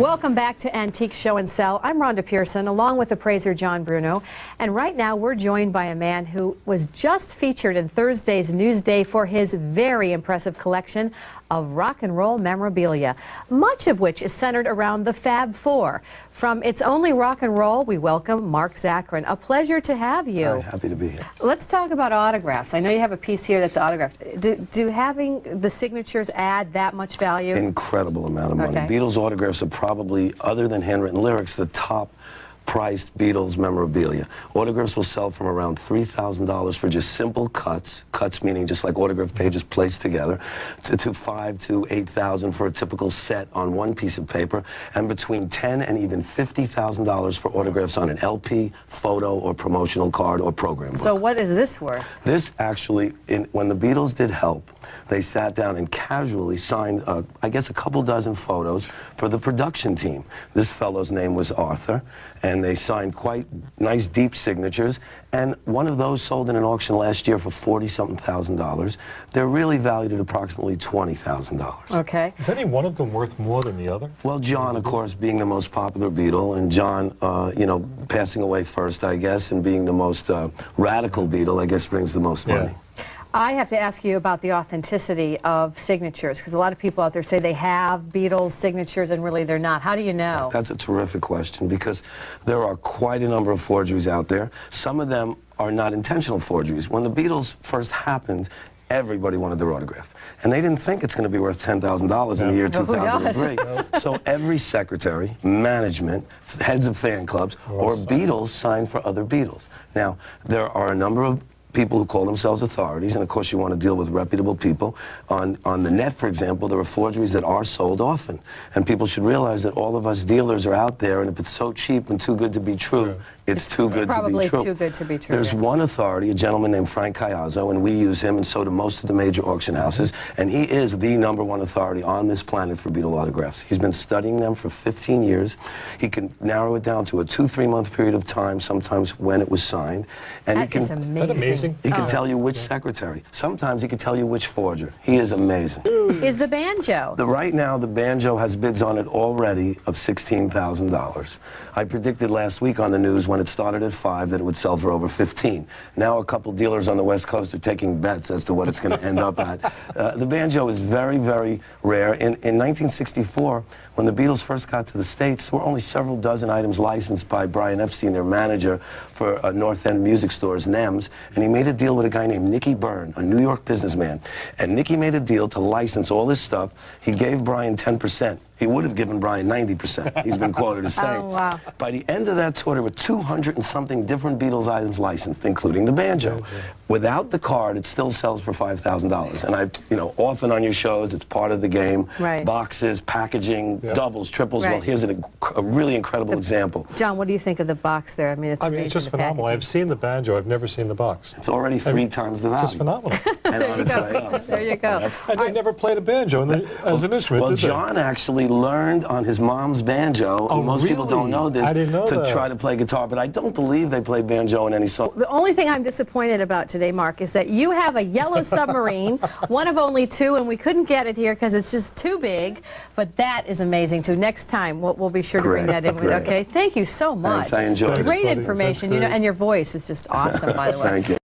Welcome back to Antique Show and Sell. I'm Rhonda Pearson, along with appraiser John Bruno. And right now we're joined by a man who was just featured in Thursday's Newsday for his very impressive collection of rock and roll memorabilia, much of which is centered around the Fab Four. From It's Only Rock and Roll, we welcome Mark Zachrin. A pleasure to have you. Hi, happy to be here. Let's talk about autographs. I know you have a piece here that's autographed. Do having the signatures add that much value? Incredible amount of money. Okay. Beatles autographs are probably, other than handwritten lyrics, the top priced Beatles memorabilia. Autographs will sell from around $3,000 for just simple cuts meaning just like autograph pages placed together, to $5,000 to $8,000 for a typical set on one piece of paper, and between $10,000 and even $50,000 for autographs on an LP, photo, or promotional card or program book. So what is this worth? This actually, when the Beatles did Help, they sat down and casually signed, I guess, a couple dozen photos for the production team. This fellow's name was Arthur, and they signed quite nice, deep signatures, and one of those sold in an auction last year for $40-something thousand. They're really valued at approximately $20,000. Okay. Is any one of them worth more than the other? Well, John, of course, being the most popular Beatle, and John, you know, passing away first, I guess, and being the most radical Beatle, I guess, brings the most money. I have to ask you about the authenticity of signatures, because a lot of people out there say they have Beatles signatures and really they're not. How do you know? That's a terrific question, because there are quite a number of forgeries out there. Some of them are not intentional forgeries. When the Beatles first happened, everybody wanted their autograph. And they didn't think it's going to be worth $10,000 in the year 2003. So every secretary, management, heads of fan clubs, or Beatles signed for other Beatles. Now, there are a number of people who call themselves authorities, and of course you want to deal with reputable people. On the net, for example, there are forgeries that are sold often, and people should realize that all of us dealers are out there, and if it's so cheap and too good to be true, it's too good to be true. Probably too good to be true. There's one authority, a gentleman named Frank Caiazzo, and we use him, and so do most of the major auction houses, and he is the #1 authority on this planet for Beatle autographs. He's been studying them for 15 years. He can narrow it down to a 2-3 month period of time, sometimes when it was signed. And That is amazing. Isn't that amazing? He can tell you which secretary. Sometimes he can tell you which forger. He is amazing. Is the banjo? Right now, the banjo has bids on it already of $16,000. I predicted last week on the news when it started at $5 that it would sell for over $15. Now a couple dealers on the West Coast are taking bets as to what it's going to end up at. The banjo is very, very rare. In 1964, when the Beatles first got to the States, there were only several dozen items licensed by Brian Epstein, their manager for North End music stores, NEMS, and he made a deal with a guy named Nicky Byrne, a New York businessman. And Nicky made a deal to license all this stuff. He gave Brian 10%. He would have given Brian 90%, he's been quoted as saying. Oh, wow. By the end of that tour, there were 200 and something different Beatles items licensed, including the banjo. Without the card, it still sells for $5,000. And you know, often on your shows, it's part of the game. Right. Boxes, packaging, doubles, triples. Right. Well, here's a really incredible example. John, what do you think of the box there? I mean, it's amazing. It's just phenomenal. I've seen the banjo. I've never seen the box. It's already 3 times the value. It's just phenomenal. And on its way up. There you go. And they never played a banjo as an instrument, Well, did they? John actually learned on his mom's banjo. Oh, most people don't know this. I didn't know to that. try to play guitar, but I don't believe they play banjo in any song. The only thing I'm disappointed about today, Mark, is that you have a yellow submarine, one of only 2, and we couldn't get it here because it's just too big. But that is amazing too. Next time, we'll be sure to bring that in. Okay, thank you so much. Thanks, I enjoyed it. Great buddy. information, That's you know, great. and your voice is just awesome, by the way. Thank you.